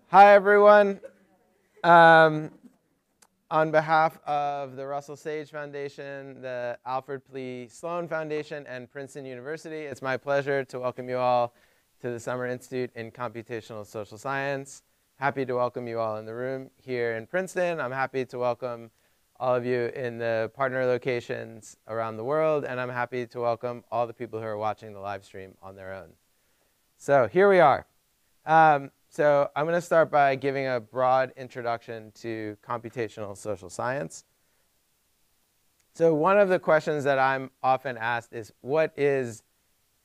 Hi, everyone. Um, on behalf of the Russell Sage Foundation, the Alfred P. Sloan Foundation, and Princeton University, it's my pleasure to welcome you all to the Summer Institute in Computational Social Science. Happy to welcome you all in the room here in Princeton. I'm happy to welcome all of you in the partner locations around the world, and I'm happy to welcome all the people who are watching the live stream on their own. So here we are. So I'm going to start by giving a broad introduction to computational social science. So one of the questions that I'm often asked is, what is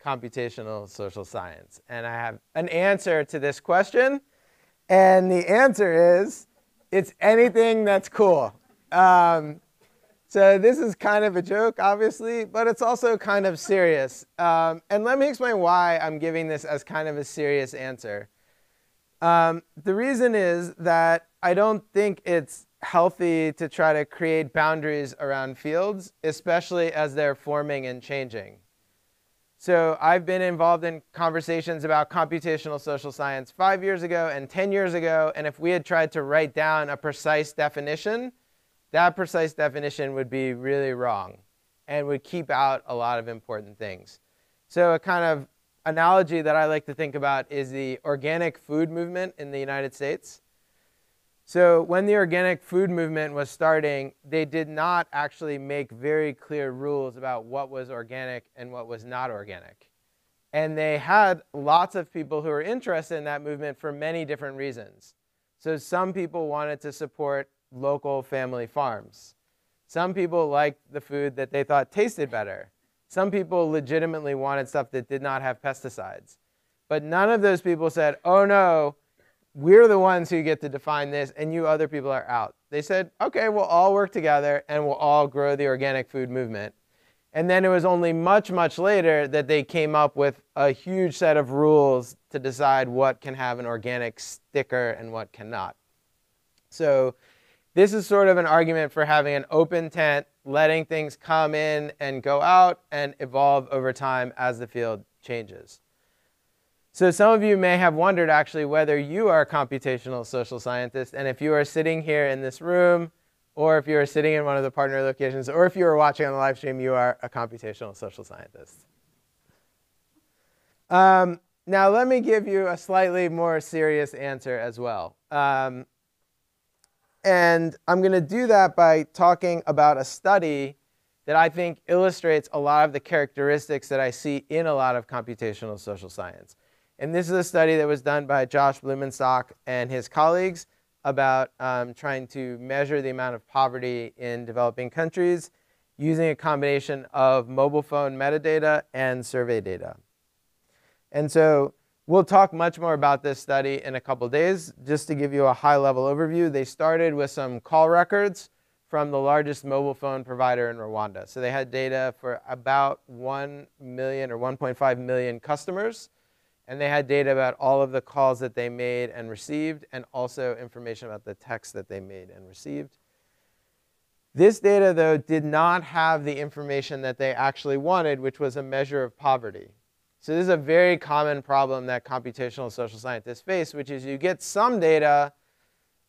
computational social science? And I have an answer to this question. And the answer is, it's anything that's cool. So this is kind of a joke, obviously, but it's also kind of serious. And let me explain why I'm giving this as kind of a serious answer. The reason is that I don't think it's healthy to try to create boundaries around fields, especially as they're forming and changing. So I've been involved in conversations about computational social science 5 years ago and 10 years ago, and if we had tried to write down a precise definition, that precise definition would be really wrong and would keep out a lot of important things. So a kind of analogy that I like to think about is the organic food movement in the United States. So when the organic food movement was starting, they did not actually make very clear rules about what was organic and what was not organic. And they had lots of people who were interested in that movement for many different reasons. So some people wanted to support local family farms. Some people liked the food that they thought tasted better. Some people legitimately wanted stuff that did not have pesticides. But none of those people said, oh no, we're the ones who get to define this and you other people are out. They said, okay, we'll all work together and we'll all grow the organic food movement. And then it was only much, much later that they came up with a huge set of rules to decide what can have an organic sticker and what cannot. So this is sort of an argument for having an open tent, letting things come in and go out and evolve over time as the field changes. So some of you may have wondered actually whether you are a computational social scientist, and if you are sitting here in this room, or if you are sitting in one of the partner locations, or if you are watching on the live stream, you are a computational social scientist. Now let me give you a slightly more serious answer as well. And I'm going to do that by talking about a study that I think illustrates a lot of the characteristics that I see in a lot of computational social science. And this is a study that was done by Josh Blumenstock and his colleagues about trying to measure the amount of poverty in developing countries using a combination of mobile phone metadata and survey data. And so we'll talk much more about this study in a couple days. Just to give you a high-level overview, they started with some call records from the largest mobile phone provider in Rwanda. So they had data for about 1 million or 1.5 million customers. And they had data about all of the calls that they made and received, and also information about the texts that they made and received. This data, though, did not have the information that they actually wanted, which was a measure of poverty. So this is a very common problem that computational social scientists face, which is you get some data,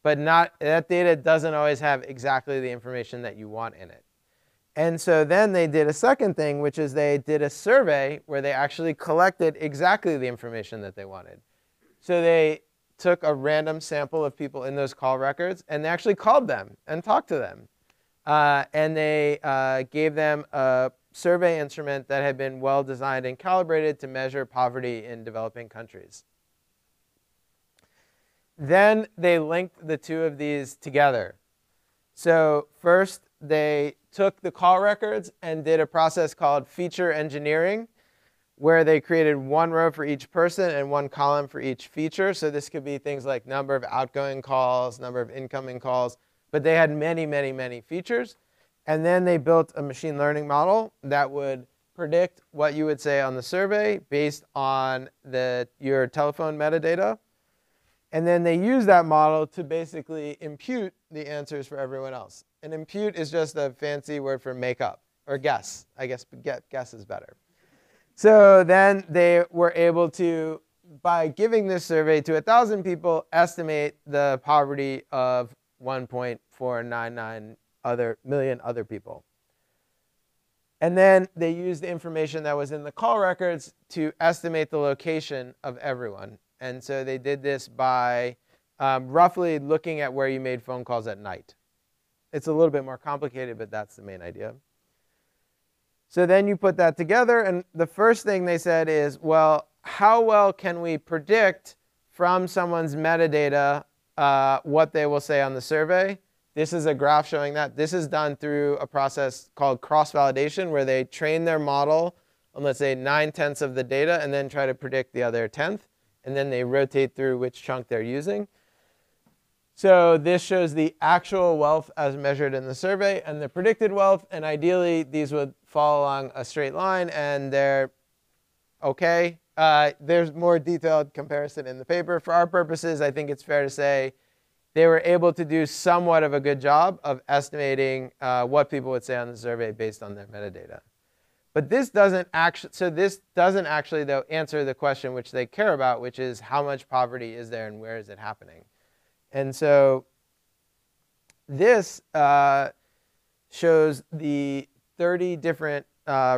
but that data doesn't always have exactly the information that you want in it. And so then they did a second thing, which is they did a survey where they actually collected exactly the information that they wanted. So they took a random sample of people in those call records, and they actually called them and talked to them. And they gave them a survey instrument that had been well designed and calibrated to measure poverty in developing countries. Then they linked the two of these together. So first, they took the call records and did a process called feature engineering, where they created one row for each person and one column for each feature. So this could be things like number of outgoing calls, number of incoming calls. But they had many, many, many features. And then they built a machine learning model that would predict what you would say on the survey based on your telephone metadata. And then they use that model to basically impute the answers for everyone else. And impute is just a fancy word for make up, or guess. I guess guess is better. So then they were able to by giving this survey to 1,000 people, estimate the poverty of 1.499 million other people. And then they used the information that was in the call records to estimate the location of everyone. And so they did this by roughly looking at where you made phone calls at night. It's a little bit more complicated, but that's the main idea. So then you put that together, and the first thing they said is, well, how well can we predict from someone's metadata what they will say on the survey? This is a graph showing that. This is done through a process called cross-validation, where they train their model on, let's say, 9/10 of the data, and then try to predict the other 10th. And then they rotate through which chunk they're using. So this shows the actual wealth as measured in the survey and the predicted wealth. And ideally, these would fall along a straight line, and they're OK. There's more detailed comparison in the paper. For our purposes, I think it's fair to say they were able to do somewhat of a good job of estimating what people would say on the survey based on their metadata. But this doesn't actually, though, answer the question which they care about, which is how much poverty is there and where is it happening? And so this shows the 30 different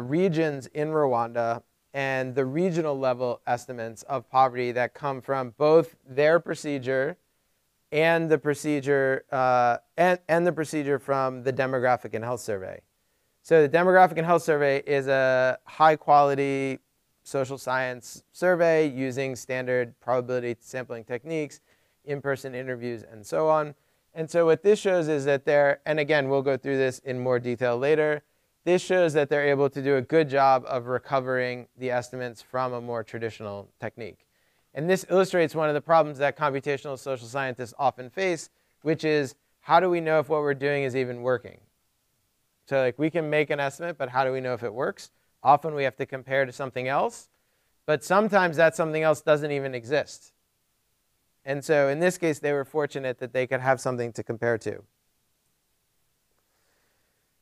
regions in Rwanda and the regional level estimates of poverty that come from both their procedure and the procedure and the procedure from the Demographic and Health Survey. So the Demographic and Health Survey is a high-quality social science survey using standard probability sampling techniques, in-person interviews, and so on. And so what this shows is that they're, and again, we'll go through this in more detail later, this shows that they're able to do a good job of recovering the estimates from a more traditional technique. And this illustrates one of the problems that computational social scientists often face, which is how do we know if what we're doing is even working? So like we can make an estimate, but how do we know if it works? Often we have to compare to something else, but sometimes that something else doesn't even exist. And so in this case, they were fortunate that they could have something to compare to.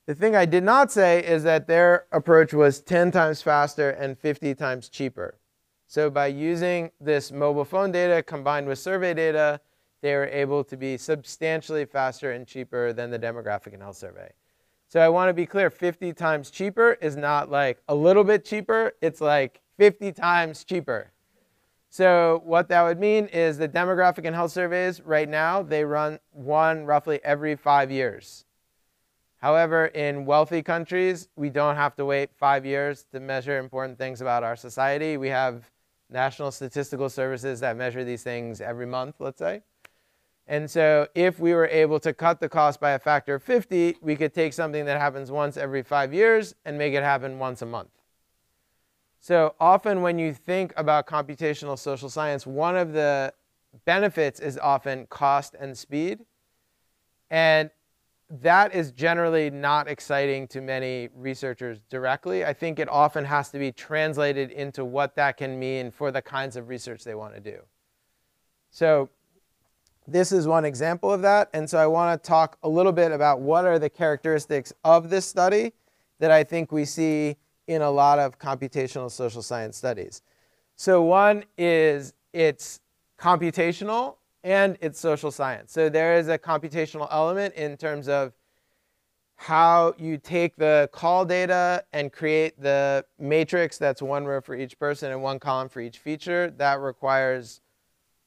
The thing I did not say is that their approach was 10 times faster and 50 times cheaper. So by using this mobile phone data combined with survey data, they were able to be substantially faster and cheaper than the Demographic and Health Survey. So I want to be clear, 50 times cheaper is not like a little bit cheaper. It's like 50 times cheaper. So what that would mean is the Demographic and Health Surveys right now, they run one roughly every 5 years. However, in wealthy countries, we don't have to wait 5 years to measure important things about our society. We have national statistical services that measure these things every month, let's say. And so if we were able to cut the cost by a factor of 50, we could take something that happens once every 5 years and make it happen once a month. So often when you think about computational social science, one of the benefits is often cost and speed. And that is generally not exciting to many researchers directly. I think it often has to be translated into what that can mean for the kinds of research they want to do. So this is one example of that. And so I want to talk a little bit about what are the characteristics of this study that I think we see in a lot of computational social science studies. So one is it's computational and it's social science. So there is a computational element in terms of how you take the call data and create the matrix that's one row for each person and one column for each feature. That requires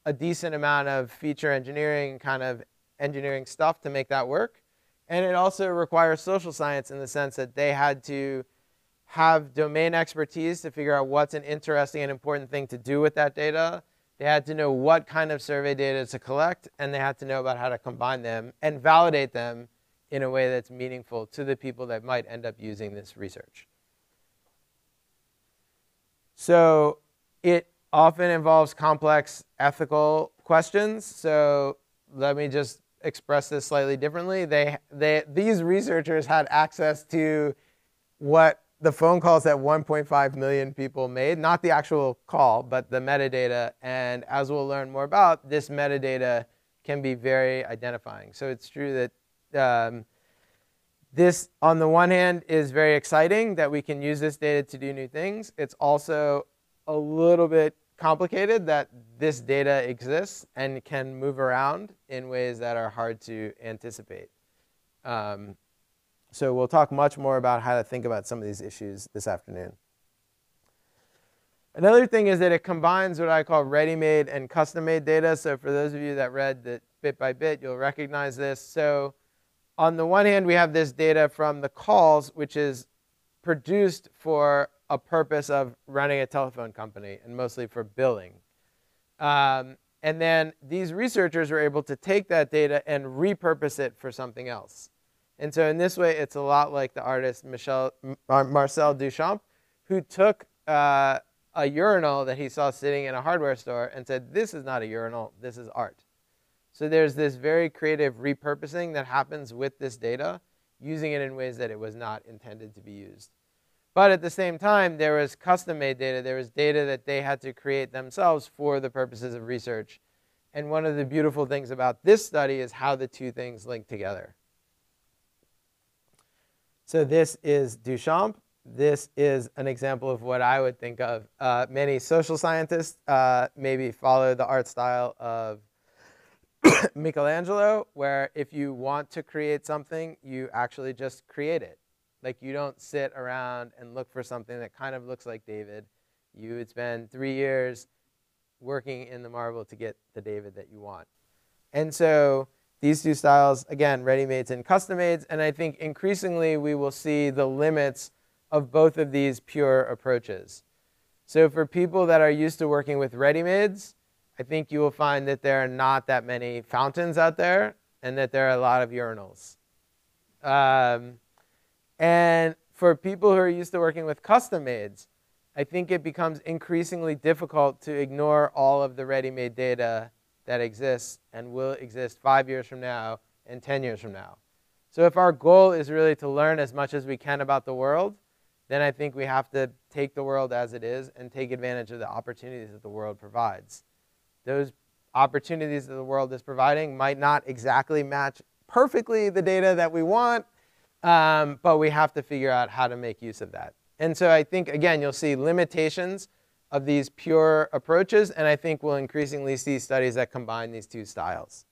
a decent amount of feature engineering, kind of engineering stuff to make that work. And it also requires social science in the sense that they had to have domain expertise to figure out what's an interesting and important thing to do with that data. They had to know what kind of survey data to collect, and they had to know about how to combine them and validate them in a way that's meaningful to the people that might end up using this research. So it often involves complex ethical questions. So let me just express this slightly differently. These researchers had access to what the phone calls that 1.5 million people made, not the actual call, but the metadata. And as we'll learn more about, this metadata can be very identifying. So it's true that this, on the one hand, is very exciting that we can use this data to do new things. It's also a little bit complicated that this data exists and can move around in ways that are hard to anticipate. So we'll talk much more about how to think about some of these issues this afternoon. Another thing is that it combines what I call ready-made and custom-made data. So for those of you that read the bit by bit, you'll recognize this. So on the one hand, we have this data from the calls, which is produced for a purpose of running a telephone company and mostly for billing. And then these researchers were able to take that data and repurpose it for something else. And so in this way, it's a lot like the artist Marcel Duchamp, who took a urinal that he saw sitting in a hardware store and said, this is not a urinal, this is art. So there's this very creative repurposing that happens with this data, using it in ways that it was not intended to be used. But at the same time, there was custom-made data. There was data that they had to create themselves for the purposes of research. And one of the beautiful things about this study is how the two things link together. So this is Duchamp. This is an example of what I would think of. Many social scientists maybe follow the art style of Michelangelo, where if you want to create something, you actually just create it. Like, you don't sit around and look for something that kind of looks like David. You would spend 3 years working in the marble to get the David that you want. And so these two styles, again, ready-mades and custom-mades, and I think increasingly we will see the limits of both of these pure approaches. So for people that are used to working with ready-mades, I think you will find that there are not that many fountains out there and that there are a lot of urinals. And for people who are used to working with custom-mades, I think it becomes increasingly difficult to ignore all of the ready-made data that exists and will exist 5 years from now and 10 years from now. So if our goal is really to learn as much as we can about the world, then I think we have to take the world as it is and take advantage of the opportunities that the world provides. Those opportunities that the world is providing might not exactly match perfectly the data that we want, but we have to figure out how to make use of that. And so I think, again, you'll see limitations of these pure approaches, and I think we'll increasingly see studies that combine these two styles.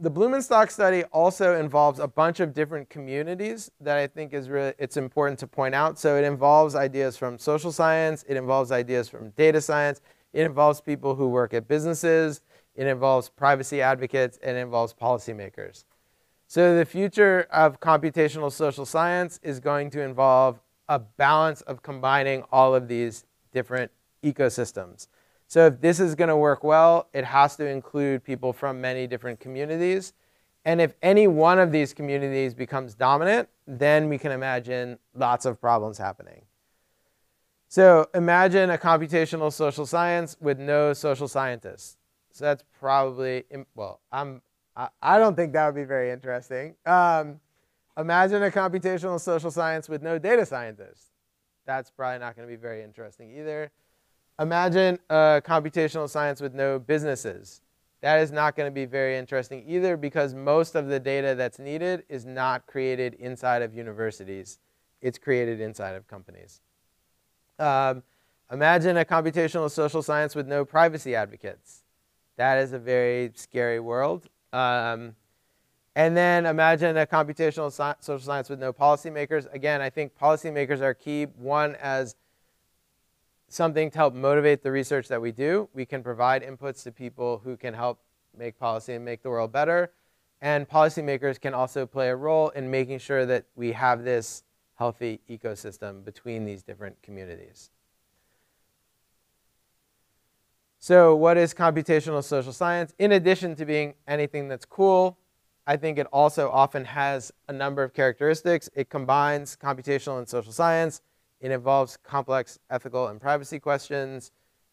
The Blumenstock study also involves a bunch of different communities that I think is really, it's important to point out. So it involves ideas from social science, it involves ideas from data science, it involves people who work at businesses, it involves privacy advocates, and it involves policymakers. So the future of computational social science is going to involve a balance of combining all of these different ecosystems. So if this is going to work well, it has to include people from many different communities. And if any one of these communities becomes dominant, then we can imagine lots of problems happening. So imagine a computational social science with no social scientists. So that's probably, well, I don't think that would be very interesting. Imagine a computational social science with no data scientists. That's probably not going to be very interesting either. Imagine a computational science with no businesses. That is not going to be very interesting either, because most of the data that's needed is not created inside of universities. It's created inside of companies. Imagine a computational social science with no privacy advocates. That is a very scary world. And then imagine a computational social science with no policymakers. Again, I think policymakers are key. One, as something to help motivate the research that we do. We can provide inputs to people who can help make policy and make the world better. And policymakers can also play a role in making sure that we have this healthy ecosystem between these different communities. So what is computational social science? In addition to being anything that's cool, I think it also often has a number of characteristics. It combines computational and social science. It involves complex ethical and privacy questions.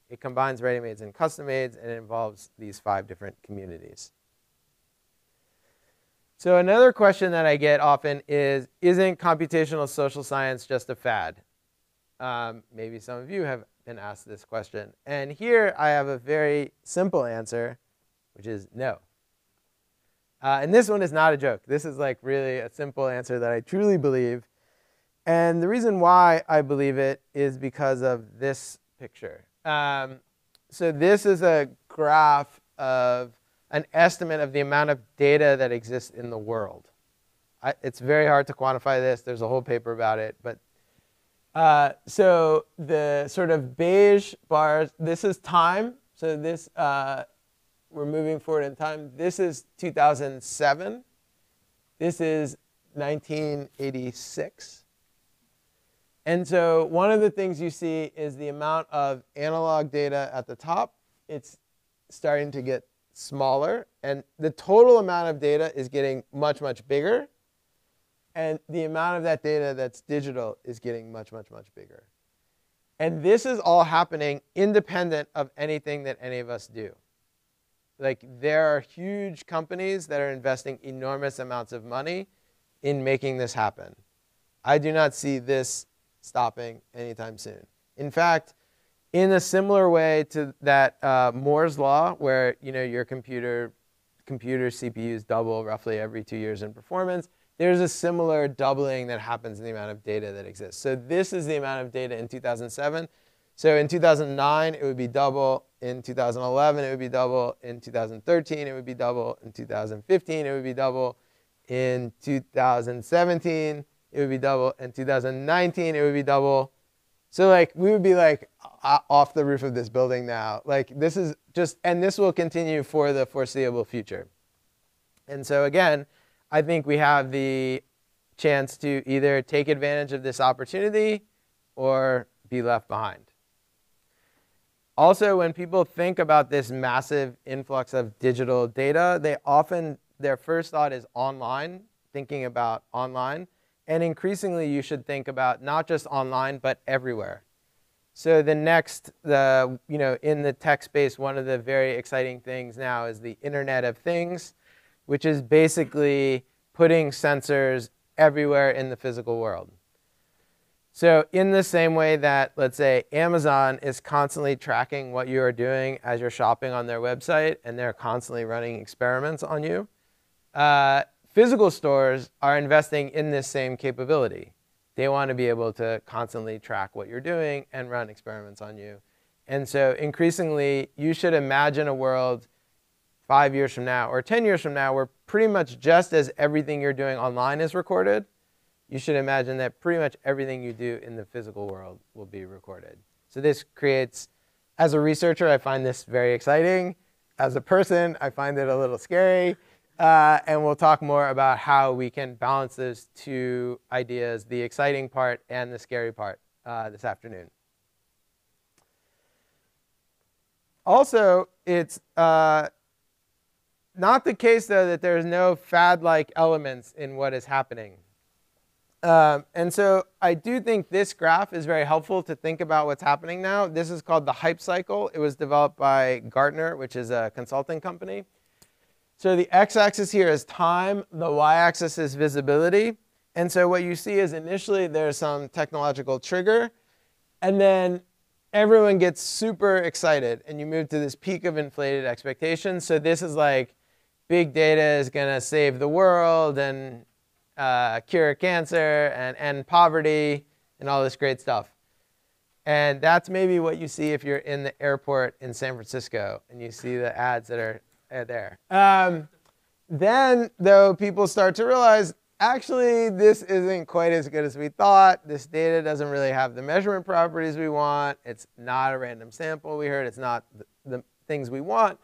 It combines ready-mades and custom-mades, and it involves these 5 different communities. So another question that I get often is, isn't computational social science just a fad? Maybe some of you have been asked this question. And here I have a very simple answer, which is no. And this one is not a joke. This is like really a simple answer that I truly believe. And the reason why I believe it is because of this picture. So this is a graph of an estimate of the amount of data that exists in the world. It's very hard to quantify this. There's a whole paper about it. But so the sort of beige bars, this is time. So this, we're moving forward in time. This is 2007. This is 1986. And so one of the things you see is the amount of analog data at the top. It's starting to get smaller. And the total amount of data is getting much, much bigger. And the amount of that data that's digital is getting much, much, much bigger. And this is all happening independent of anything that any of us do. Like, there are huge companies that are investing enormous amounts of money in making this happen. I do not see this stopping anytime soon. In fact, in a similar way to that Moore's law, where your computer CPUs double roughly every 2 years in performance, there's a similar doubling that happens in the amount of data that exists. So this is the amount of data in 2007. So in 2009, it would be double. In 2011, it would be double. In 2013, it would be double. In 2015, it would be double. In 2017, it would be double. In 2019, it would be double. So like, we would be like off the roof of this building now. Like, this is just, and this will continue for the foreseeable future. And so again, I think we have the chance to either take advantage of this opportunity or be left behind. Also, when people think about this massive influx of digital data, their first thought is online, thinking about online. And increasingly, you should think about not just online, but everywhere. So the next, in the tech space, one of the very exciting things now is the Internet of Things, which is basically putting sensors everywhere in the physical world. So in the same way that, let's say, Amazon is constantly tracking what you are doing as you're shopping on their website, and they're constantly running experiments on you, physical stores are investing in this same capability. They want to be able to constantly track what you're doing and run experiments on you. And so increasingly, you should imagine a world 5 years from now or 10 years from now where pretty much just as everything you're doing online is recorded, you should imagine that pretty much everything you do in the physical world will be recorded. So this creates, as a researcher, I find this very exciting. As a person, I find it a little scary. And we'll talk more about how we can balance those two ideas, the exciting part and the scary part, this afternoon. Also, it's not the case, though, that there's no fad-like elements in what is happening. And so I do think this graph is very helpful to think about what's happening now. This is called the hype cycle. It was developed by Gartner, which is a consulting company. So the x-axis here is time. The y-axis is visibility. And so what you see is initially there's some technological trigger. And then everyone gets super excited. And you move to this peak of inflated expectations. So this is like big data is going to save the world and cure cancer and end poverty and all this great stuff. And that's maybe what you see if you're in the airport in San Francisco and you see the ads that are there. Then, though, people start to realize, actually, this isn't quite as good as we thought. This data doesn't really have the measurement properties we want. It's not a random sample, we heard. It's not the things we want.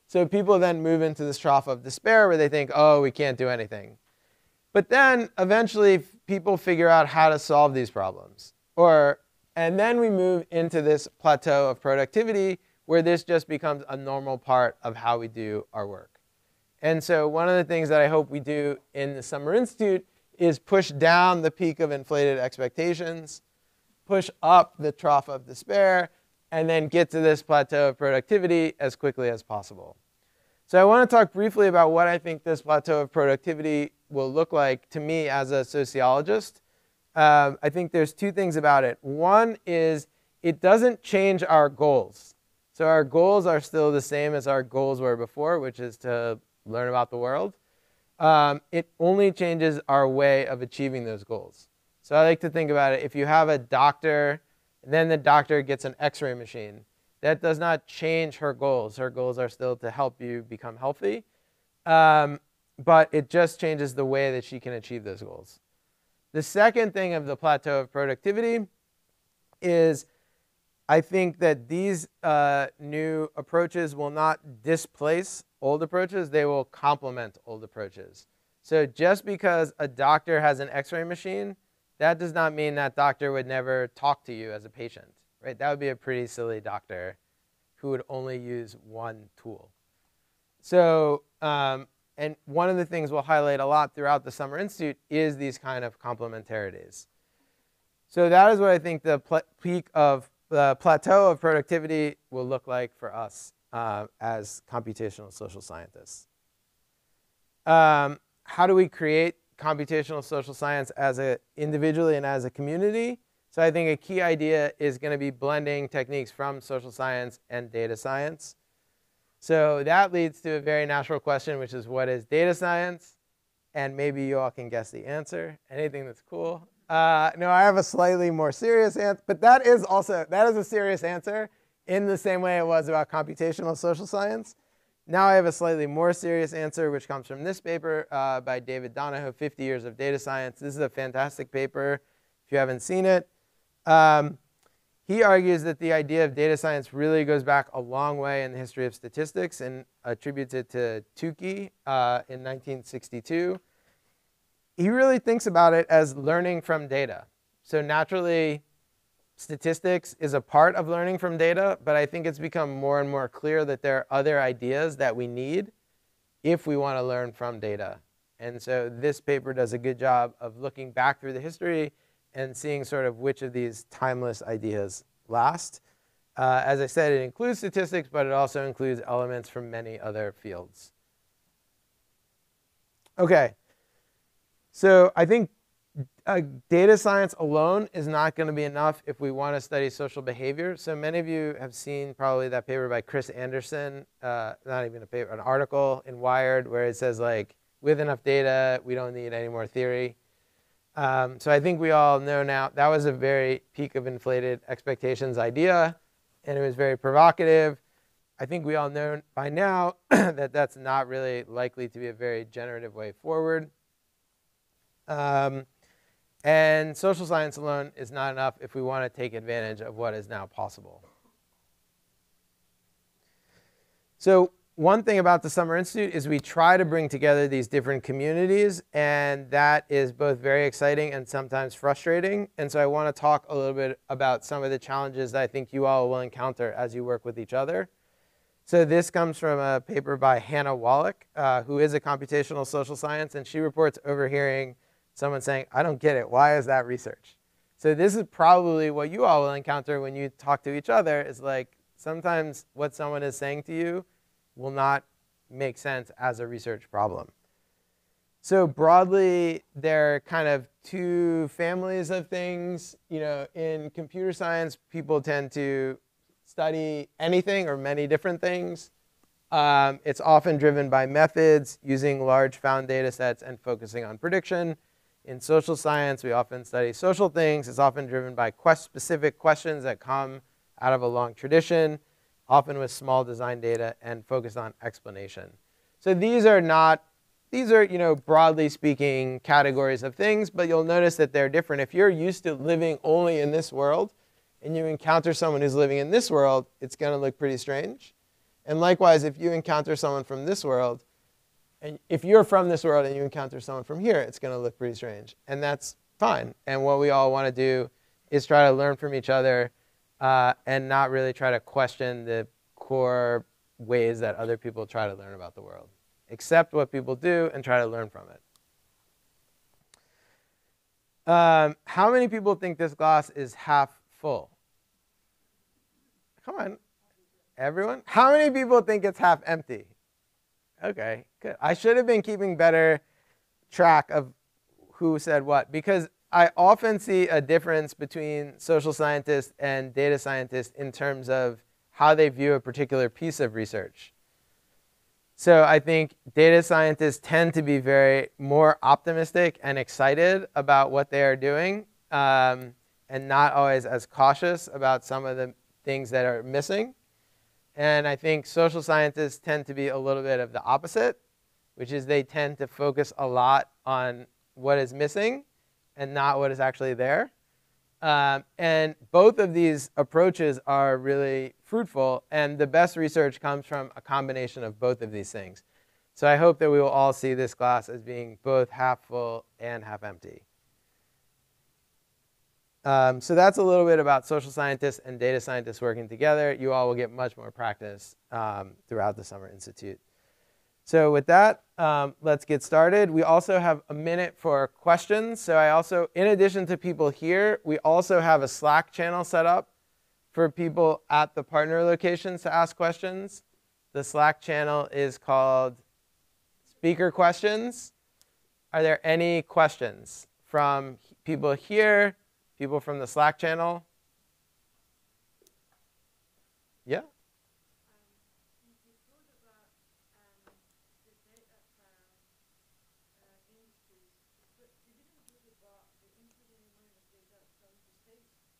So people then move into this trough of despair where they think, oh, we can't do anything. But then, eventually, people figure out how to solve these problems. And then we move into this plateau of productivity where this just becomes a normal part of how we do our work. And so one of the things that I hope we do in the Summer Institute is push down the peak of inflated expectations, push up the trough of despair, and then get to this plateau of productivity as quickly as possible. So I want to talk briefly about what I think this plateau of productivity will look like to me as a sociologist. I think there's two things about it. One is it doesn't change our goals. So our goals are still the same as our goals were before, which is to learn about the world. It only changes our way of achieving those goals. So I like to think about it, if you have a doctor, then the doctor gets an x-ray machine. That does not change her goals. Her goals are still to help you become healthy. But it just changes the way that she can achieve those goals. The second thing of the plateau of productivity is I think that these new approaches will not displace old approaches. They will complement old approaches. So just because a doctor has an x-ray machine, that does not mean that doctor would never talk to you as a patient, right? That would be a pretty silly doctor who would only use one tool. So, and one of the things we'll highlight a lot throughout the Summer Institute is these kind of complementarities. So that is what I think the peak of the plateau of productivity will look like for us as computational social scientists. How do we create computational social science as individually and as a community? So I think a key idea is going to be blending techniques from social science and data science. So that leads to a very natural question, which is, what is data science? And maybe you all can guess the answer. Anything that's cool. No, I have a slightly more serious answer, but that is a serious answer in the same way it was about computational social science. Now I have a slightly more serious answer, which comes from this paper by David Donahoe, 50 Years of Data Science. This is a fantastic paper if you haven't seen it. He argues that the idea of data science really goes back a long way in the history of statistics and attributes it to Tukey in 1962. He really thinks about it as learning from data. So naturally, statistics is a part of learning from data, but I think it's become more and more clear that there are other ideas that we need if we want to learn from data. And so this paper does a good job of looking back through the history and seeing sort of which of these timeless ideas last. As I said, it includes statistics, but it also includes elements from many other fields. OK, so I think data science alone is not going to be enough if we want to study social behavior. So many of you have seen probably that paper by Chris Anderson, not even a paper, an article in Wired where it says, like, with enough data, we don't need any more theory. So I think we all know now that was a very peak of inflated expectations idea, and it was very provocative. I think we all know by now that that's not really likely to be a very generative way forward. And social science alone is not enough if we want to take advantage of what is now possible. So one thing about the Summer Institute is we try to bring together these different communities, and that is both very exciting and sometimes frustrating. And so I want to talk a little bit about some of the challenges that I think you all will encounter as you work with each other. So this comes from a paper by Hannah Wallach, who is a computational social science, and she reports overhearing someone saying, I don't get it. Why is that research? So this is probably what you all will encounter when you talk to each other, is like sometimes what someone is saying to you will not make sense as a research problem. So broadly, there are kind of two families of things. You know, in computer science, people tend to study anything or many different things. It's often driven by methods, using large found data sets and focusing on prediction. In social science, we often study social things. It's often driven by specific questions that come out of a long tradition, often with small design data and focused on explanation. So these are, you know, broadly speaking, categories of things, but you'll notice that they're different. If you're used to living only in this world and you encounter someone who's living in this world, it's going to look pretty strange. And likewise, if you encounter someone from this world, and if you're from this world and you encounter someone from here, it's going to look pretty strange. And that's fine. And what we all want to do is try to learn from each other and not really try to question the core ways that other people try to learn about the world. Accept what people do and try to learn from it. How many people think this glass is half full? Come on. Everyone? How many people think it's half empty? OK, good. I should have been keeping better track of who said what, because I often see a difference between social scientists and data scientists in terms of how they view a particular piece of research. So I think data scientists tend to be more optimistic and excited about what they are doing, and not always as cautious about some of the things that are missing. And I think social scientists tend to be a little bit of the opposite, which is they tend to focus a lot on what is missing and not what is actually there. And both of these approaches are really fruitful, and the best research comes from a combination of both of these things. So I hope that we will all see this glass as being both half full and half empty. So that's a little bit about social scientists and data scientists working together. You all will get much more practice throughout the Summer Institute. So with that, let's get started. We also have a minute for questions. So I also, in addition to people here, we also have a Slack channel set up for people at the partner locations to ask questions. The Slack channel is called Speaker Questions. Are there any questions from people here, people from the Slack channel? Yeah?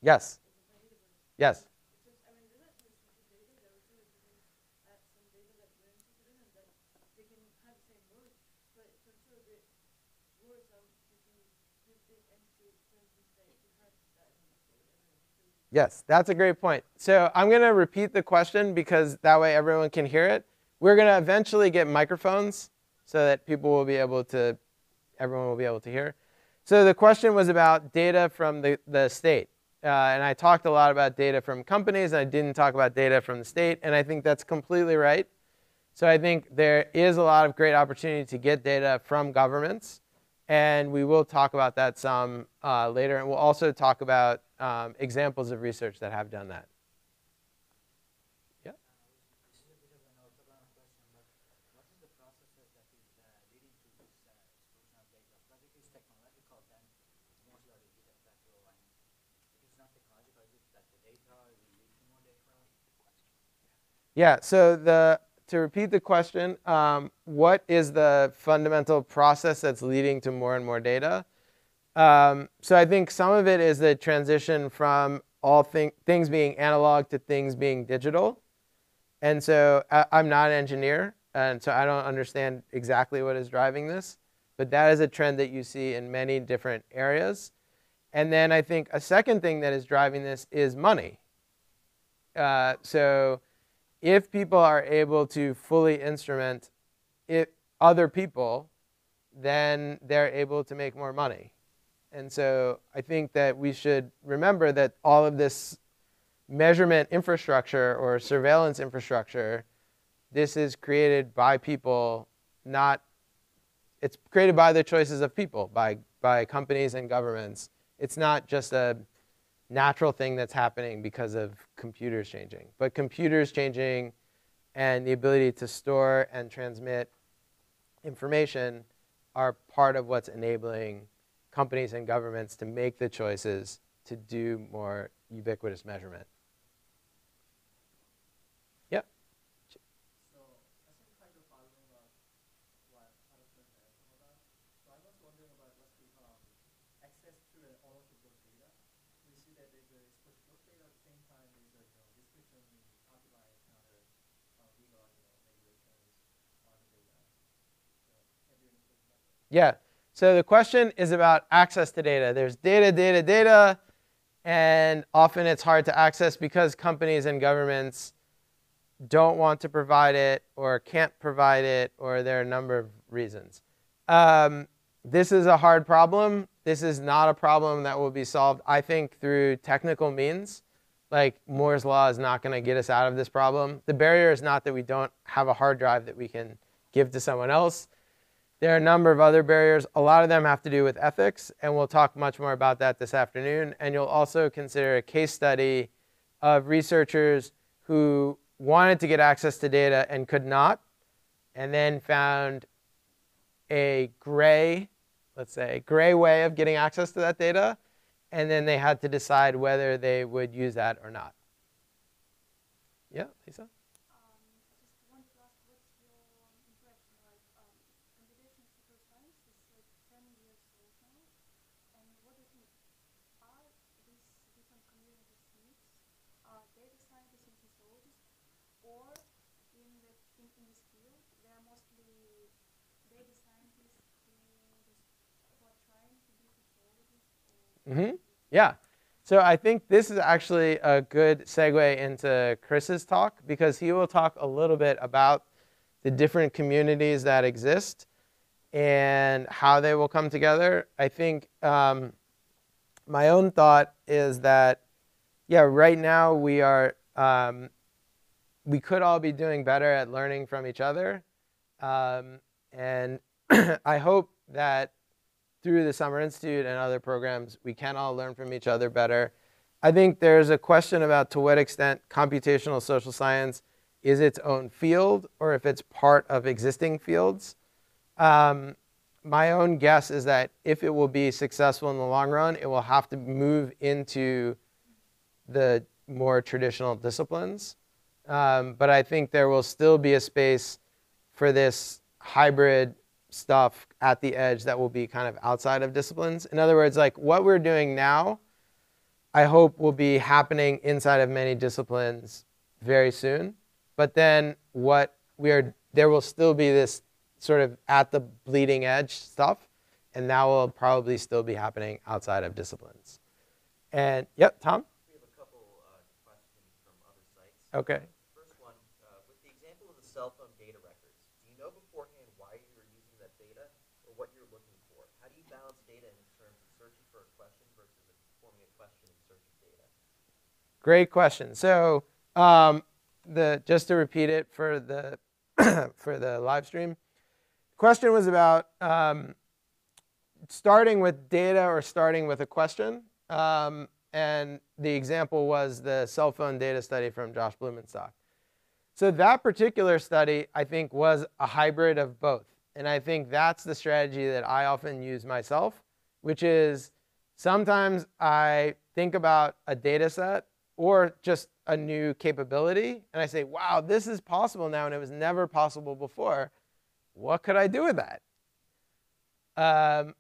Yes. Yes. Yes, that's a great point. So I'm going to repeat the question because that way everyone can hear it. We're going to eventually get microphones so that people will be able to, everyone will be able to hear. So the question was about data from the state. And I talked a lot about data from companies, and I didn't talk about data from the state. And I think that's completely right. So I think there is a lot of great opportunity to get data from governments. And we will talk about that some later. And we'll also talk about examples of research that have done that. Yeah? This is a bit of an orthogonal question, but what is the process that is leading to this explosion of data? Because if it's technological, then most of the data that will, and if it's not technological, is it that the data will lead to more data? Yeah, so to repeat the question, what is the fundamental process that's leading to more and more data? So I think some of it is the transition from all things being analog to things being digital. And so I'm not an engineer, and so I don't understand exactly what is driving this. But that is a trend that you see in many different areas. And then I think a second thing that is driving this is money. So if people are able to fully instrument other people, then they're able to make more money. And so I think that we should remember that all of this measurement infrastructure or surveillance infrastructure, this is created by people, it's created by the choices of people, by companies and governments. It's not just a natural thing that's happening because of computers changing. But computers changing and the ability to store and transmit information are part of what's enabling companies and governments to make the choices to do more ubiquitous measurement. Yep. So I think kind of following up what Alexander asked about. So I was wondering about what's the access to and ownership of data. We see that there's a exposure of data at the same time there's a restriction in copyright and other legal regulations on the data. So have you any thoughts about that? Yeah. So the question is about access to data. There's data, and often it's hard to access because companies and governments don't want to provide it or can't provide it, or there are a number of reasons. This is a hard problem. This is not a problem that will be solved, I think, through technical means. Like Moore's law is not going to get us out of this problem. The barrier is not that we don't have a hard drive that we can give to someone else. There are a number of other barriers. A lot of them have to do with ethics, and we'll talk much more about that this afternoon. And you'll also consider a case study of researchers who wanted to get access to data and could not, and then found a gray way of getting access to that data, and then they had to decide whether they would use that or not. Yeah, Lisa? Just wanted to ask, what's your impression? Like, computational computer science is like 10 years old now, and what do you think? Yeah. So I think this is actually a good segue into Chris's talk, because he will talk a little bit about the different communities that exist and how they will come together. I think my own thought is that, yeah, right now we are, we could all be doing better at learning from each other. And I hope that through the Summer Institute and other programs, we can all learn from each other better. I think there's a question about to what extent computational social science is its own field or if it's part of existing fields. My own guess is that if it will be successful in the long run, it will have to move into the more traditional disciplines. But I think there will still be a space for this hybrid stuff at the edge that will be kind of outside of disciplines. In other words, like what we're doing now, I hope will be happening inside of many disciplines very soon. But then there will still be this sort of at the bleeding edge stuff, and that will probably still be happening outside of disciplines. And yep, Tom? We have a couple questions from other sites. Okay. First one, with the example of the cell phone data records, do you know beforehand why you're using that data or what you're looking for? How do you balance data in terms of searching for a question versus forming a question in search of data? Great question. So just to repeat it for the for the live stream, question was about starting with data or starting with a question. And the example was the cell phone data study from Josh Blumenstock. So that particular study, I think, was a hybrid of both. And I think that's the strategy that I often use myself, which is sometimes I think about a data set or just a new capability, and I say, wow, this is possible now, and it was never possible before. What could I do with that?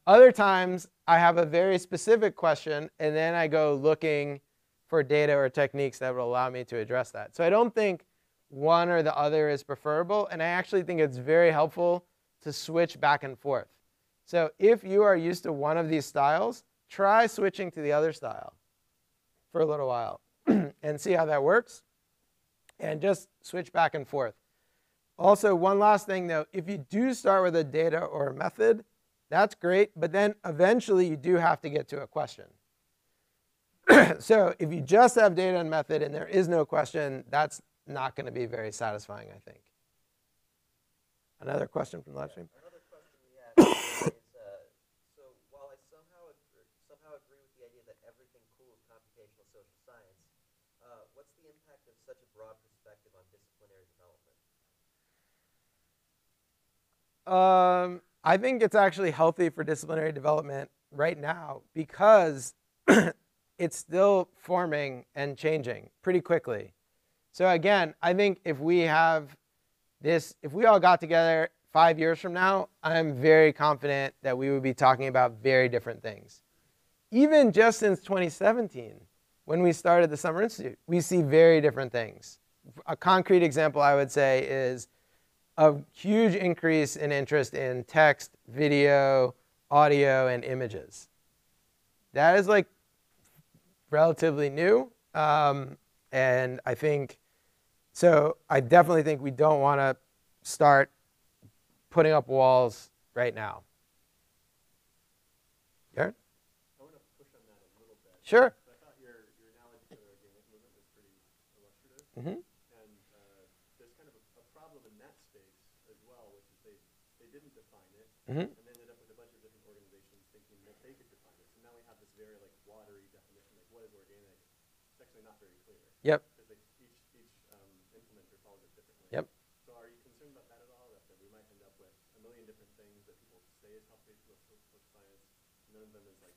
Other times, I have a very specific question, and then I go looking for data or techniques that will allow me to address that. So I don't think one or the other is preferable, and I actually think it's very helpful to switch back and forth. So if you are used to one of these styles, try switching to the other style for a little while and see how that works, and just switch back and forth. Also, one last thing, though, if you do start with a data or a method, that's great, but then eventually you do have to get to a question. So if you just have data and method and there is no question, that's not going to be very satisfying, I think. Another question from the live stream? Another question we have is, so while I somehow agree with the idea that everything cool is computational social science, what's the impact of such a broad perspective on disciplinary development? I think it's actually healthy for disciplinary development right now because it's still forming and changing pretty quickly. So again, I think if we have this, if we all got together 5 years from now, I'm very confident that we would be talking about very different things. Even just since 2017, when we started the Summer Institute, we see very different things. A concrete example I would say is a huge increase in interest in text, video, audio, and images. That is like relatively new. And I think, so I definitely think we don't want to start putting up walls right now. Jared? I want to push on that a little bit. Sure. I thought your analogy to the organic movement was pretty illustrative. Mm-hmm. And there's kind of a problem in that space as well, which is they didn't define it, Mm-hmm. and they ended up with a bunch of different organizations thinking that they could define it. So now we have this very like watery definition, like what is organic? It's actually not very clear. Yep. Because like each implementer follows it differently. Yep. So are you concerned about that at all? That we might end up with a million different things that people say is computational social science, none of them is like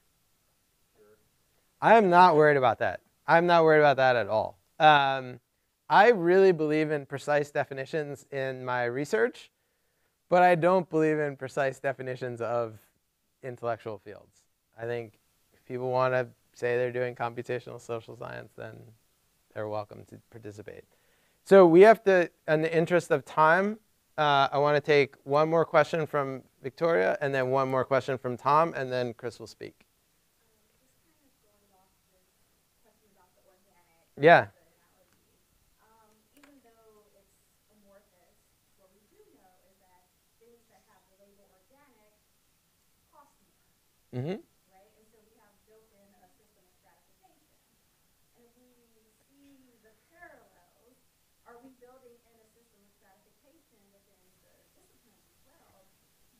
pure? I am not worried about that. I'm not worried about that at all. I really believe in precise definitions in my research, but I don't believe in precise definitions of intellectual fields. I think if people want to say they're doing computational social science, then they're welcome to participate. So we have to, in the interest of time, I want to take one more question from Victoria, and then one more question from Tom, and then Chris will speak. This kind Yeah. Even though it's amorphous, what we do know is that things that have the label organic cost more, Mm-hmm. right? And so we have built in a system of stratification. And if we see the parallels, are we building in a system of stratification within the disciplines as well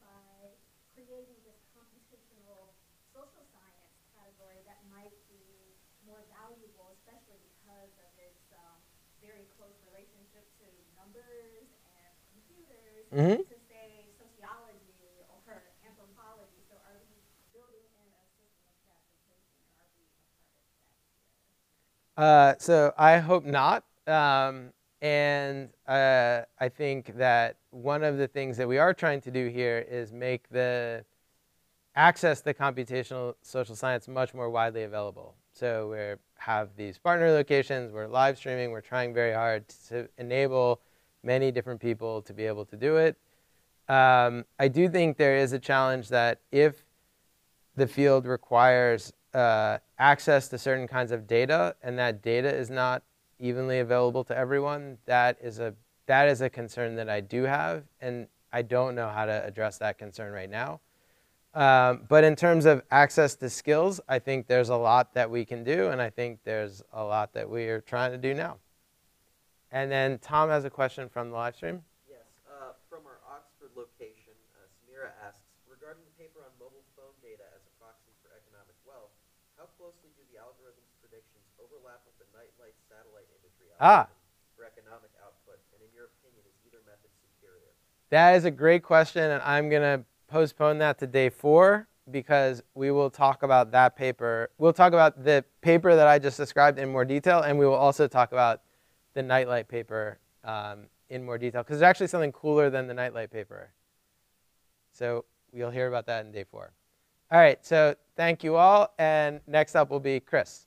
by creating this computational social science category that might be more valuable, especially because of its very close relationship to numbers and computers, Mm-hmm. to say sociology or anthropology. So are we building in a system of stratification, and are we a part of that here? So I hope not. And I think that one of the things that we are trying to do here is make the access to computational social science much more widely available. So we have these partner locations, we're live streaming, we're trying very hard to enable many different people to be able to do it. I do think there is a challenge that if the field requires access to certain kinds of data, and that data is not evenly available to everyone, that is a concern that I do have, and I don't know how to address that concern right now. But in terms of access to skills, I think there's a lot that we can do, and I think there's a lot that we are trying to do now. And then Tom has a question from the live stream. Yes, from our Oxford location, Samira asks, regarding the paper on mobile phone data as a proxy for economic wealth, how closely do the algorithm's predictions overlap with the nightlight satellite imagery algorithm for economic output? And in your opinion, is either method superior? That is a great question, and I'm going to postpone that to day 4 because we will talk about that paper. We'll talk about the paper that I just described in more detail, and we will also talk about the nightlight paper in more detail because there's actually something cooler than the nightlight paper. So you'll hear about that in day 4. All right, so thank you all, and next up will be Chris.